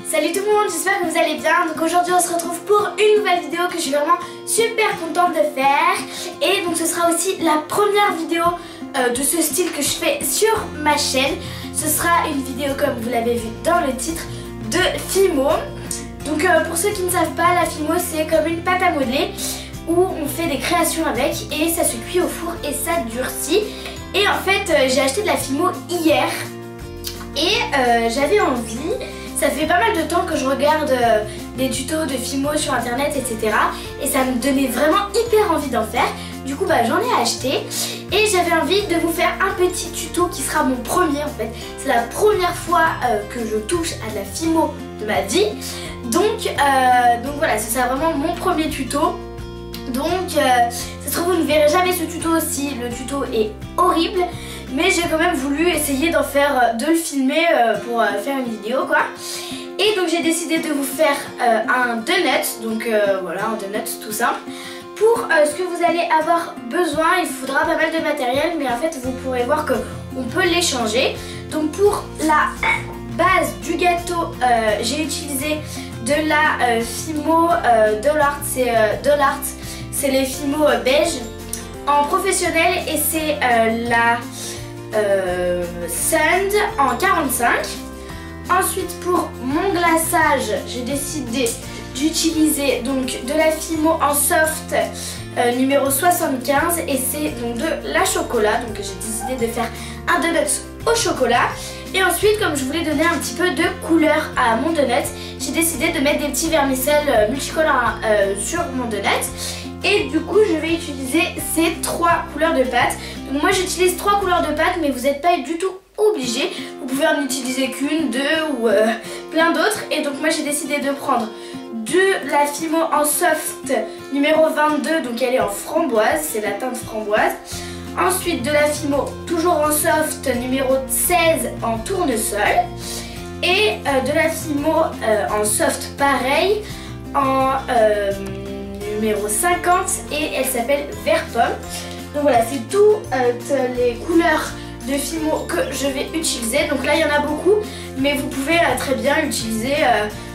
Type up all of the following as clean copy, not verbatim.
Salut tout le monde, j'espère que vous allez bien. Donc aujourd'hui on se retrouve pour une nouvelle vidéo que je suis vraiment super contente de faire. Et donc ce sera aussi la première vidéo de ce style que je fais sur ma chaîne. Ce sera une vidéo, comme vous l'avez vu dans le titre, de Fimo. Donc pour ceux qui ne savent pas, la Fimo c'est comme une pâte à modeler où on fait des créations avec et ça se cuit au four et ça durcit. Et en fait j'ai acheté de la Fimo hier et j'avais envie. Ça fait pas mal de temps que je regarde des tutos de Fimo sur internet, etc. Et ça me donnait vraiment hyper envie d'en faire. Du coup j'en ai acheté et j'avais envie de vous faire un petit tuto qui sera mon premier en fait. C'est la première fois que je touche à de la Fimo de ma vie. Donc voilà, ce sera vraiment mon premier tuto. Donc ça se trouve vous ne verrez jamais ce tuto aussi, le tuto est horrible. Mais j'ai quand même voulu essayer d'en faire, de le filmer pour faire une vidéo quoi. Et donc j'ai décidé de vous faire un donut, donc voilà un donut tout simple. Pour ce que vous allez avoir besoin, il faudra pas mal de matériel, mais en fait vous pourrez voir qu'on peut l'échanger. Donc pour la base du gâteau, j'ai utilisé de la Fimo Dollart, c'est les Fimo beige en professionnel et c'est la Sand en 45. Ensuite pour mon glaçage j'ai décidé d'utiliser donc de la Fimo en soft numéro 75 et c'est donc de la chocolat. Donc j'ai décidé de faire un donut au chocolat. Et ensuite comme je voulais donner un petit peu de couleur à mon donut, j'ai décidé de mettre des petits vermicelles multicolores sur mon donut. Et du coup je vais utiliser ces 3 couleurs de pâte. Donc moi j'utilise 3 couleurs de pâte, mais vous n'êtes pas du tout obligé. Vous pouvez en utiliser qu'une, deux ou plein d'autres. Et donc moi j'ai décidé de prendre de la Fimo en soft numéro 22, donc elle est en framboise, c'est la teinte framboise. Ensuite de la Fimo toujours en soft numéro 16 en tournesol. Et de la Fimo en soft pareil en numéro 50 et elle s'appelle vert pomme. Donc voilà, c'est toutes les couleurs de Fimo que je vais utiliser. Donc là il y en a beaucoup, mais vous pouvez très bien utiliser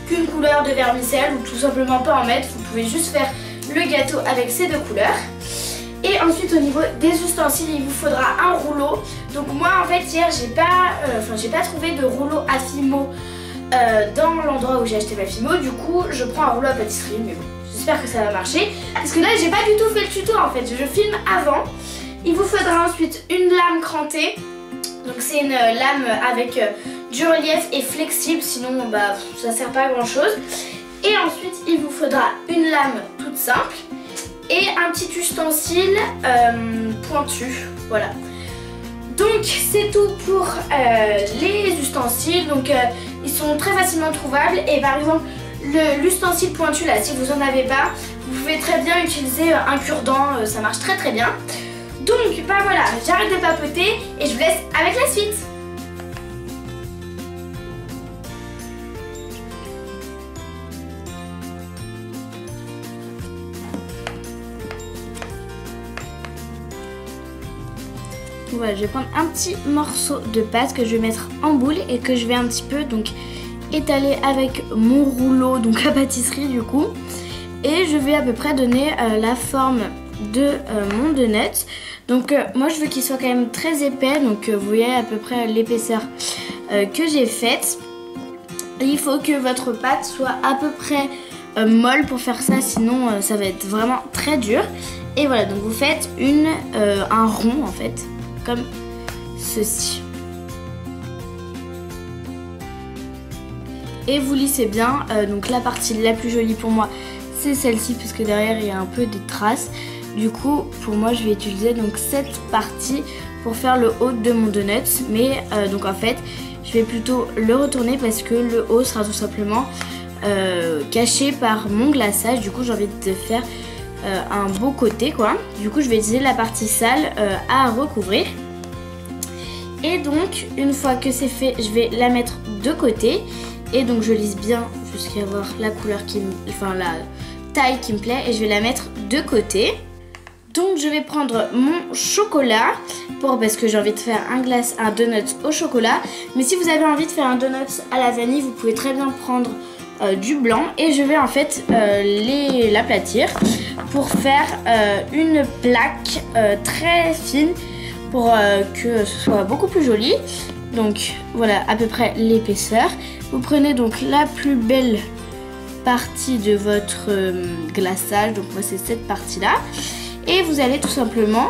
qu'une couleur de vermicelle ou tout simplement pas en mettre. Vous pouvez juste faire le gâteau avec ces 2 couleurs. Et ensuite au niveau des ustensiles, il vous faudra un rouleau. Donc moi en fait hier j'ai pas trouvé de rouleau à Fimo dans l'endroit où j'ai acheté ma Fimo. Du coup je prends un rouleau à pâtisserie, mais bon, j'espère que ça va marcher. Parce que là j'ai pas du tout fait le tuto en fait, je filme avant. Il vous faudra ensuite une lame crantée. Donc c'est une lame avec du relief et flexible, sinon ça sert pas à grand chose. Et ensuite il vous faudra une lame toute simple et un petit ustensile pointu, voilà. Donc c'est tout pour les ustensiles. Donc ils sont très facilement trouvables. Et par exemple l'ustensile pointu là, si vous en avez pas, vous pouvez très bien utiliser un cure-dent, ça marche très bien. Donc voilà, j'arrête de papoter et je vous laisse avec la suite. Voilà, je vais prendre un petit morceau de pâte que je vais mettre en boule et que je vais un petit peu donc étaler avec mon rouleau donc à pâtisserie du coup. Et je vais à peu près donner la forme de mon donut. Donc moi je veux qu'il soit quand même très épais, donc vous voyez à peu près l'épaisseur que j'ai faite. Il faut que votre pâte soit à peu près molle pour faire ça, sinon ça va être vraiment très dur. Et voilà, donc vous faites un rond en fait, comme ceci. Et vous lissez bien, donc la partie la plus jolie pour moi c'est celle-ci parce que derrière il y a un peu des traces. Du coup pour moi je vais utiliser donc cette partie pour faire le haut de mon donut. Mais donc en fait je vais plutôt le retourner parce que le haut sera tout simplement caché par mon glaçage. Du coup j'ai envie de faire un beau côté quoi. Du coup je vais utiliser la partie sale à recouvrir. Et donc une fois que c'est fait, je vais la mettre de côté. Et donc je lisse bien jusqu'à avoir la couleur la taille qui me plaît. Et je vais la mettre de côté. Donc je vais prendre mon chocolat parce que j'ai envie de faire un donut au chocolat. Mais si vous avez envie de faire un donut à la vanille, vous pouvez très bien prendre du blanc. Et je vais en fait l'aplatir pour faire une plaque très fine pour que ce soit beaucoup plus joli. Donc voilà à peu près l'épaisseur. Vous prenez donc la plus belle partie de votre glaçage, donc moi c'est cette partie là, et vous allez tout simplement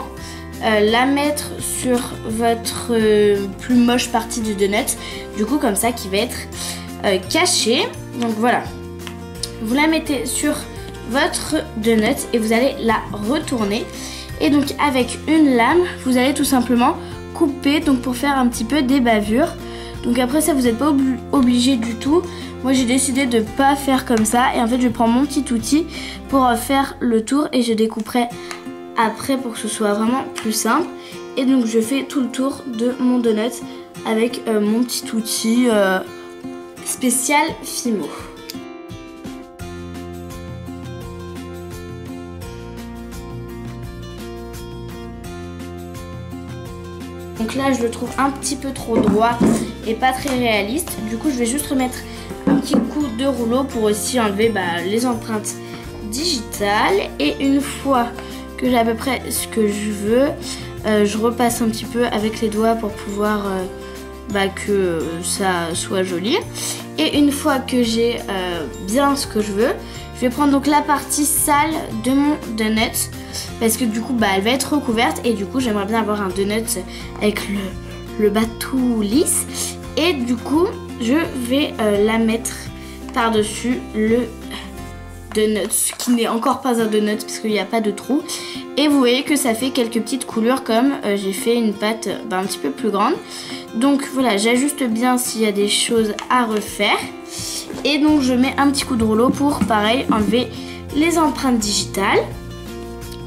la mettre sur votre plus moche partie du donut, du coup comme ça qui va être cachée. Donc voilà, vous la mettez sur votre donut et vous allez la retourner, et donc avec une lame vous allez tout simplement couper, donc pour faire un petit peu des bavures. Donc après ça vous n'êtes pas obligé du tout. Moi j'ai décidé de pas faire comme ça, et en fait je prends mon petit outil pour faire le tour et je découperai après pour que ce soit vraiment plus simple. Et donc je fais tout le tour de mon donut avec mon petit outil spécial Fimo. Donc là je le trouve un petit peu trop droit et pas très réaliste. Du coup je vais juste remettre un petit coup de rouleau pour aussi enlever les empreintes digitales. Et une fois que j'ai à peu près ce que je veux, je repasse un petit peu avec les doigts pour pouvoir que ça soit joli. Et une fois que j'ai bien ce que je veux, je vais prendre donc la partie sale de mon donut, parce que du coup elle va être recouverte, et du coup j'aimerais bien avoir un donut avec le bas tout lisse. Et du coup je vais la mettre par-dessus le donut, qui n'est encore pas un donut parce qu'il n'y a pas de trou. Et vous voyez que ça fait quelques petites coulures, comme j'ai fait une pâte un petit peu plus grande. Donc voilà, j'ajuste bien s'il y a des choses à refaire. Et donc je mets un petit coup de rouleau pour pareil enlever les empreintes digitales.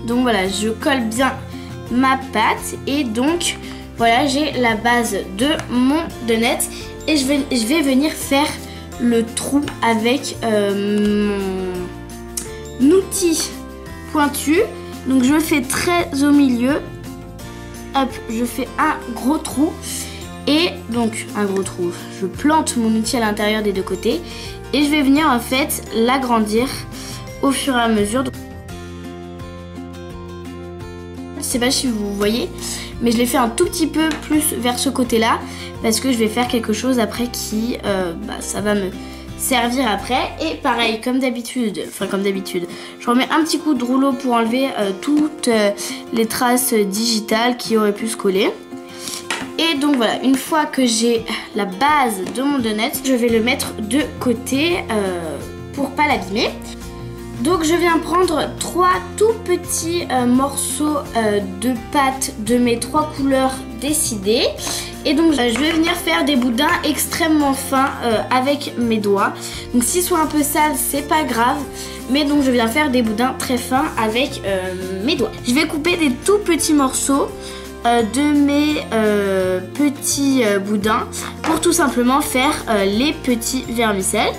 Donc voilà, je colle bien ma pâte, et donc voilà, j'ai la base de mon donut. Et je vais venir faire le trou avec mon outil pointu. Donc je le fais très au milieu. Hop, je fais un gros trou. Et donc un gros trou, je plante mon outil à l'intérieur des deux côtés. Et je vais venir en fait l'agrandir au fur et à mesure. Je sais pas si vous voyez, mais je l'ai fait un tout petit peu plus vers ce côté là, parce que je vais faire quelque chose après qui ça va me servir après. Et pareil, comme d'habitude, je remets un petit coup de rouleau pour enlever toutes les traces digitales qui auraient pu se coller. Et donc voilà, une fois que j'ai la base de mon donut, je vais le mettre de côté pour pas l'abîmer. Donc je viens prendre 3 tout petits morceaux de pâte de mes 3 couleurs décidées. Et donc je vais venir faire des boudins extrêmement fins avec mes doigts. Donc s'ils sont un peu sales, c'est pas grave. Mais donc je viens faire des boudins très fins avec mes doigts. Je vais couper des tout petits morceaux de mes petits boudins pour tout simplement faire les petits vermicelles.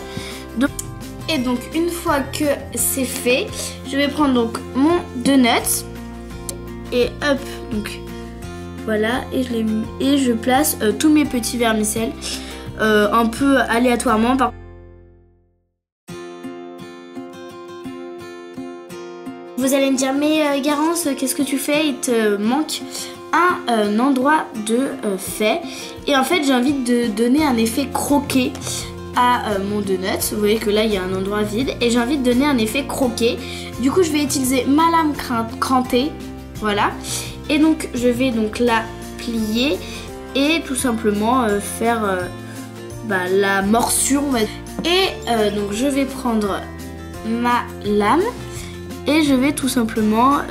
Et donc une fois que c'est fait, je vais prendre donc mon donut et hop, donc voilà, et je l'ai mis et je place tous mes petits vermicelles un peu aléatoirement. Vous allez me dire, mais Garance, qu'est-ce que tu fais? Il te manque un endroit de fait. Et en fait j'ai envie de donner un effet croqué à mon donut. Vous voyez que là il y a un endroit vide et j'ai envie de donner un effet croqué. Du coup je vais utiliser ma lame crantée, voilà. Et donc je vais donc la plier et tout simplement faire la morsure, on va dire. Et donc je vais prendre ma lame et je vais tout simplement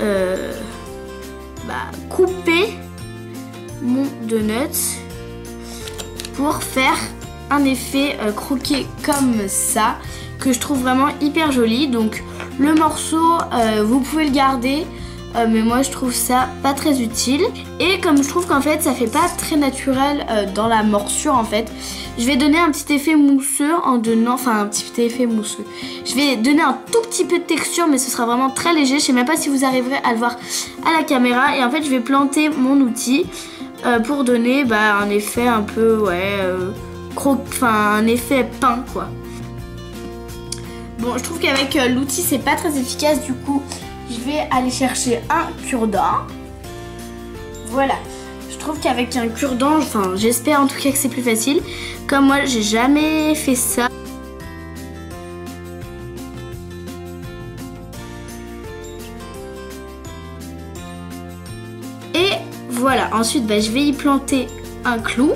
couper mon donut pour faire un effet croqué comme ça, que je trouve vraiment hyper joli. Donc le morceau vous pouvez le garder mais moi je trouve ça pas très utile. Et comme je trouve qu'en fait ça fait pas très naturel dans la morsure en fait, je vais donner un petit effet mousseux en donnant, enfin un petit effet mousseux. Je vais donner un tout petit peu de texture mais ce sera vraiment très léger. Je sais même pas si vous arriverez à le voir à la caméra. Et en fait je vais planter mon outil pour donner un effet un peu un effet peint quoi. Bon, je trouve qu'avec l'outil c'est pas très efficace, du coup je vais aller chercher un cure-dent. Voilà, je trouve qu'avec un cure-dent, j'espère en tout cas que c'est plus facile. Comme moi j'ai jamais fait ça. Et voilà, ensuite je vais y planter un clou.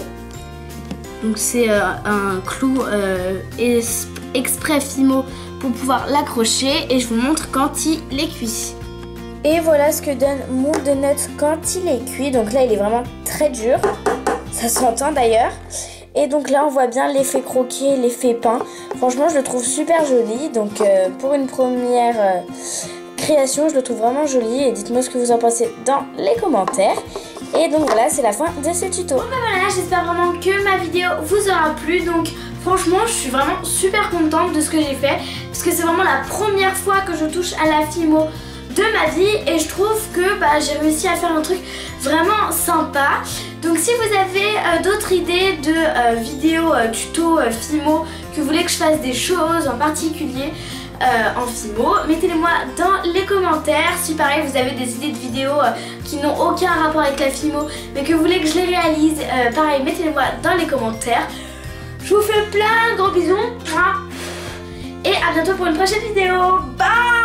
Donc c'est un clou exprès Fimo pour pouvoir l'accrocher et je vous montre quand il est cuit. Et voilà ce que donne mon donut quand il est cuit. Donc là il est vraiment très dur, ça s'entend d'ailleurs. Et donc là on voit bien l'effet croqué, l'effet peint. Franchement je le trouve super joli. Donc pour une première création je le trouve vraiment joli. Et dites-moi ce que vous en pensez dans les commentaires. Et donc voilà, c'est la fin de ce tuto. Bon voilà, j'espère vraiment que ma vidéo vous aura plu. Donc franchement je suis vraiment super contente de ce que j'ai fait, parce que c'est vraiment la première fois que je touche à la Fimo de ma vie. Et je trouve que j'ai réussi à faire un truc vraiment sympa. Donc si vous avez d'autres idées de vidéos tuto Fimo, que vous voulez que je fasse des choses en particulier en Fimo, mettez-les-moi dans les commentaires. Si pareil vous avez des idées de vidéos qui n'ont aucun rapport avec la Fimo mais que vous voulez que je les réalise, pareil mettez-les-moi dans les commentaires. Je vous fais plein de gros bisous et à bientôt pour une prochaine vidéo. Bye.